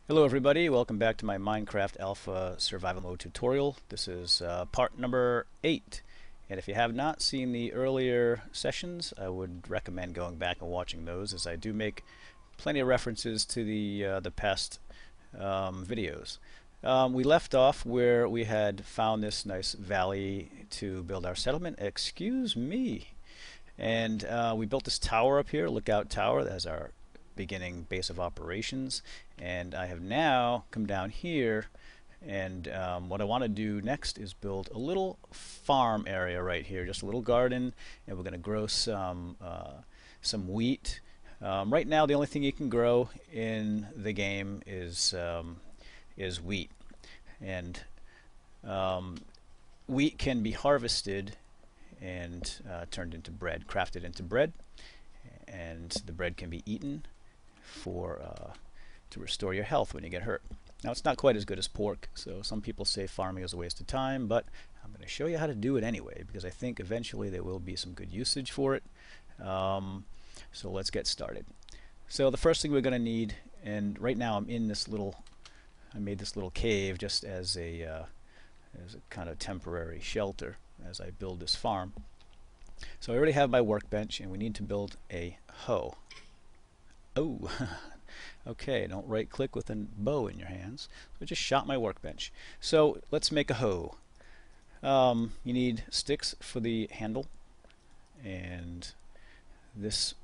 Hello everybody, welcome back to my Minecraft Alpha Survival Mode tutorial. This is part number 8. And if you have not seen the earlier sessions, I would recommend going back and watching those, as I do make plenty of references to the past videos. We left off where we had found this nice valley to build our settlement. Excuse me. And we built this tower up here, lookout tower, that has our beginning base of operations. And I have now come down here, and what I want to do next is build a little farm area right here, just a little garden, and we're going to grow some wheat. Right now the only thing you can grow in the game is wheat, and wheat can be harvested and turned into bread, crafted into bread, and the bread can be eaten for to restore your health when you get hurt. Now, it's not quite as good as pork, so some people say farming is a waste of time, but I'm going to show you how to do it anyway, because I think eventually there will be some good usage for it. So let's get started. So the first thing we're going to need, and right now I'm in this little, I made this little cave just as a kind of temporary shelter as I build this farm. So I already have my workbench, and we need to build a hoe. Oh, okay, don't right click with a bow in your hands. So I just shot my workbench. So let's make a hoe. You need sticks for the handle, and this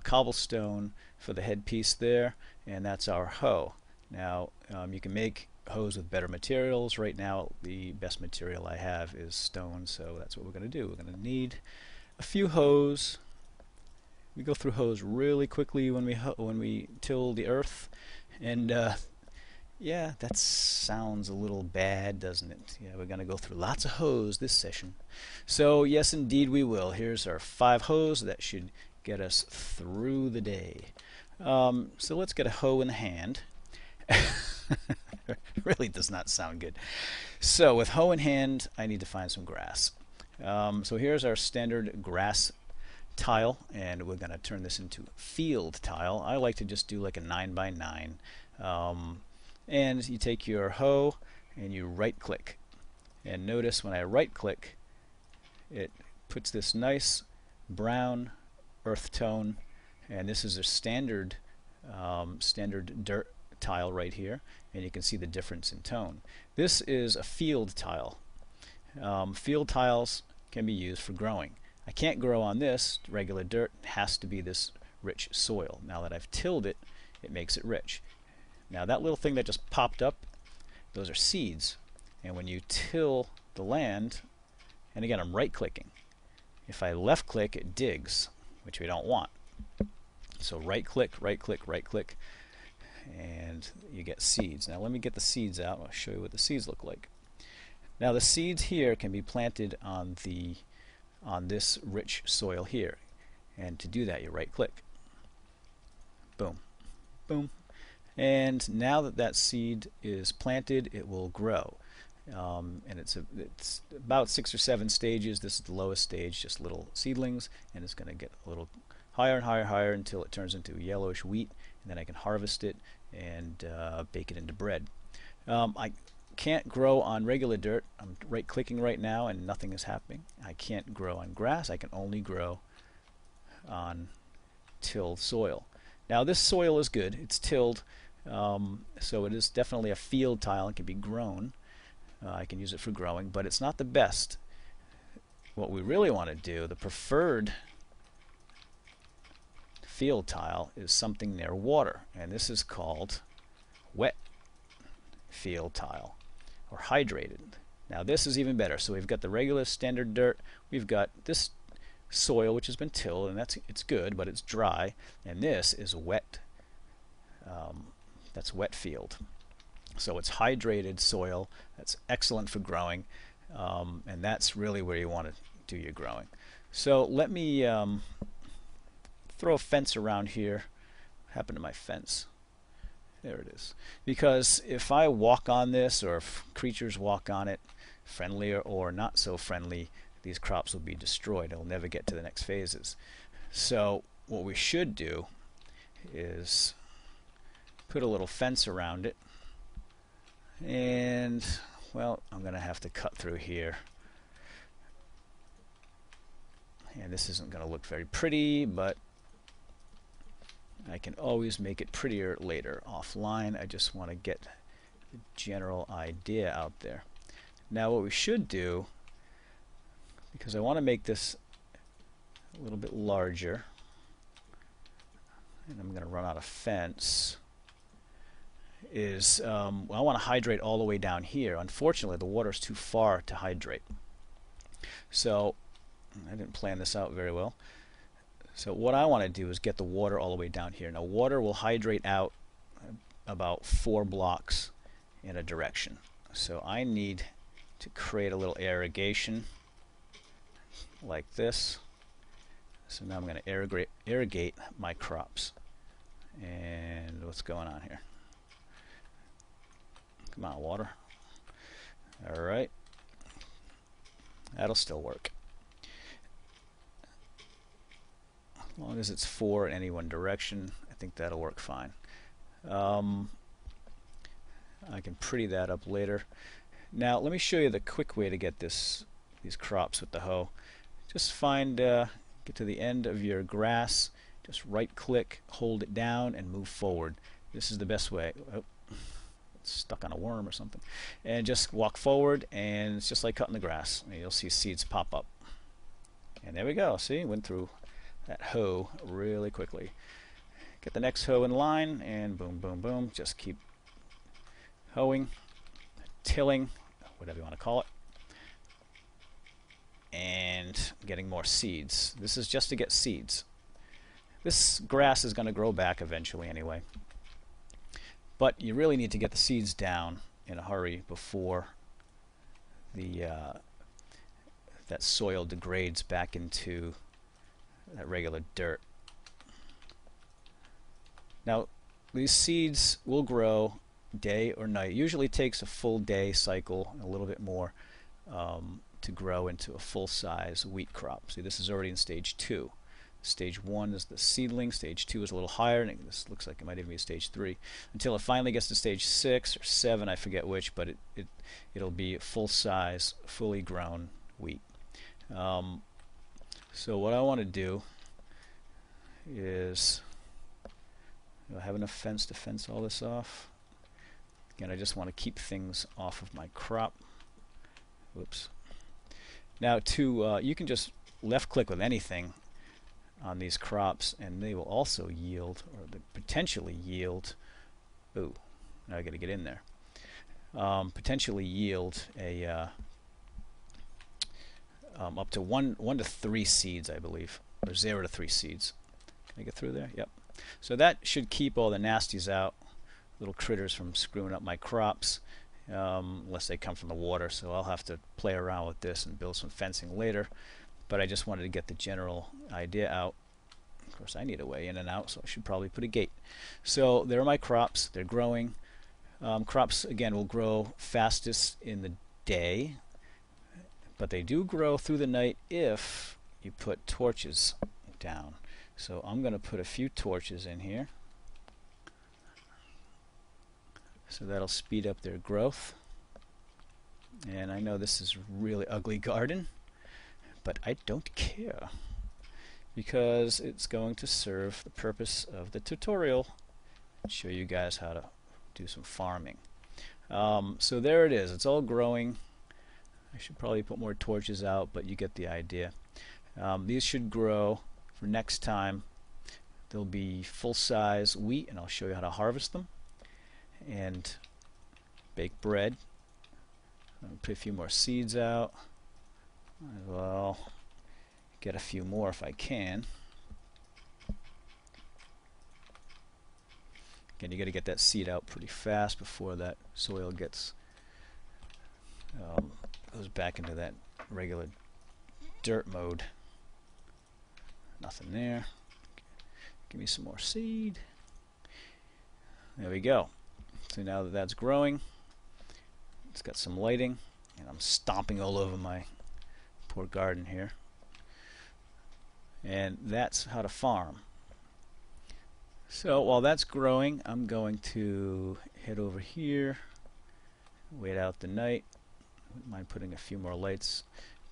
cobblestone for the headpiece there, and that's our hoe. Now you can make hoes with better materials. Right now the best material I have is stone, so that's what we're going to do. We're going to need a few hoes. We go through hoes really quickly when we till the earth, and yeah, that sounds a little bad, doesn't it? Yeah, we're gonna go through lots of hoes this session. So yes, indeed we will. Here's our 5 hoes. That should get us through the day. So let's get a hoe in the hand. Really does not sound good. So with hoe in hand, I need to find some grass. So here's our standard grass tile, and we're going to turn this into field tile. I like to just do like a 9x9, and you take your hoe and you right click, and notice when I right click it puts this nice brown earth tone, and this is a standard dirt tile right here, and you can see the difference in tone. This is a field tile. Field tiles can be used for growing. I can't grow on this regular dirt. It has to be this rich soil. Now that I've tilled it, it makes it rich. Now that little thing that just popped up, those are seeds. And when you till the land, and again I'm right clicking, if I left click it digs, which we don't want. So right click, right click, right click, and you get seeds. Now let me get the seeds out. I'll show you what the seeds look like. Now the seeds here can be planted on this rich soil here, and to do that you right click, boom, boom, and now that seed is planted, it will grow, and it's about 6 or 7 stages. This is the lowest stage, just little seedlings, and it's going to get a little higher and higher and higher until it turns into yellowish wheat, and then I can harvest it and bake it into bread. I can't grow on regular dirt. I'm right clicking right now and nothing is happening. I can't grow on grass. I can only grow on tilled soil. Now this soil is good. It's tilled, so it is definitely a field tile and can be grown. I can use it for growing, but it's not the best. What we really want to do, the preferred field tile, is something near water, and this is called wet field tile, or hydrated. Now this is even better. So we've got the regular standard dirt, we've got this soil which has been tilled, and it's good, but it's dry, and this is wet. That's wet field. So it's hydrated soil. That's excellent for growing, and that's really where you want to do your growing. So let me throw a fence around here. What happened to my fence? There it is. Because if I walk on this, or if creatures walk on it, friendly or not so friendly, these crops will be destroyed. They'll never get to the next phases. So what we should do is put a little fence around it. And, well, I'm going to have to cut through here. And this isn't going to look very pretty, but I can always make it prettier later offline. I just want to get the general idea out there. Now what we should do, because I want to make this a little bit larger, and I'm going to run out of fence, is well, I want to hydrate all the way down here. Unfortunately, the water is too far to hydrate. So I didn't plan this out very well. So what I want to do is get the water all the way down here. Now water will hydrate out about 4 blocks in a direction. So I need to create a little irrigation like this. So now I'm going to irrigate my crops. And what's going on here? Come on, water. Alright. That'll still work. As long as it's 4 in any one direction, I think that'll work fine. I can pretty that up later. Now let me show you the quick way to get these crops with the hoe. Just get to the end of your grass, just right click, hold it down, and move forward. This is the best way. Oh, it's stuck on a worm or something. And just walk forward, and it's just like cutting the grass. And you'll see seeds pop up. And there we go. See, went through that hoe really quickly. Get the next hoe in line, and boom, boom, boom. Just keep hoeing, tilling, whatever you want to call it, and getting more seeds. This is just to get seeds. This grass is going to grow back eventually anyway, but you really need to get the seeds down in a hurry before that soil degrades back into that regular dirt. Now these seeds will grow day or night. It usually takes a full day cycle, a little bit more, to grow into a full-size wheat crop. See, this is already in stage 2. Stage 1 is the seedling, stage 2 is a little higher, and this looks like it might even be stage 3. Until it finally gets to stage 6 or 7, I forget which, but it'll be full-size, fully grown wheat. So what I want to do is, do I have enough fence to fence all this off? Again, I just want to keep things off of my crop. Whoops. Now you can just left click with anything on these crops, and they will also yield, or they potentially yield, ooh, now I got to get in there, potentially yield a up to 1 to 3 seeds, I believe, or 0 to 3 seeds. Can I get through there? Yep. So that should keep all the nasties out, little critters from screwing up my crops, unless they come from the water. So I'll have to play around with this and build some fencing later, but I just wanted to get the general idea out. Of course I need a way in and out, so I should probably put a gate. So there are my crops. They're growing. Crops again will grow fastest in the day, but they do grow through the night if you put torches down. So I'm going to put a few torches in here. So that'll speed up their growth. And I know this is a really ugly garden, but I don't care, because it's going to serve the purpose of the tutorial, show you guys how to do some farming. So there it is. It's all growing. I should probably put more torches out, but you get the idea. These should grow for next time. They'll be full-size wheat, and I'll show you how to harvest them and bake bread. I'll put a few more seeds out. Well, get a few more if I can. Again, you got to get that seed out pretty fast before that soil gets goes back into that regular dirt mode. Nothing there. Give me some more seed. There we go. So now that that's growing, it's got some lighting, and I'm stomping all over my poor garden here. And that's how to farm. So while that's growing, I'm going to head over here, wait out the night. Wouldn't mind putting a few more lights,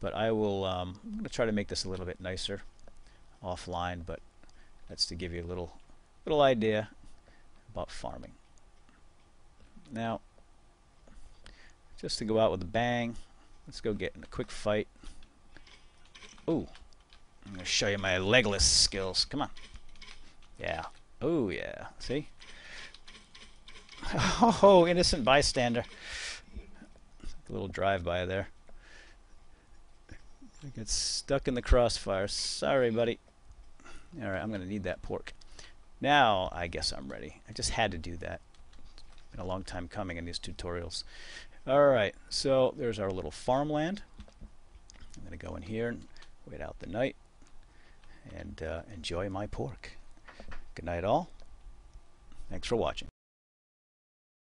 but I'm going to try to make this a little bit nicer offline, but that's to give you a little idea about farming. Now, just to go out with a bang, let's go get in a quick fight. Ooh, I'm going to show you my legless skills. Come on. Yeah. Oh, yeah. See? Oh, innocent bystander. A little drive-by there. I get stuck in the crossfire. Sorry, buddy. Alright, I'm going to need that pork. Now, I guess I'm ready. I just had to do that. It's been a long time coming in these tutorials. Alright, so there's our little farmland. I'm going to go in here and wait out the night and enjoy my pork. Good night, all. Thanks for watching.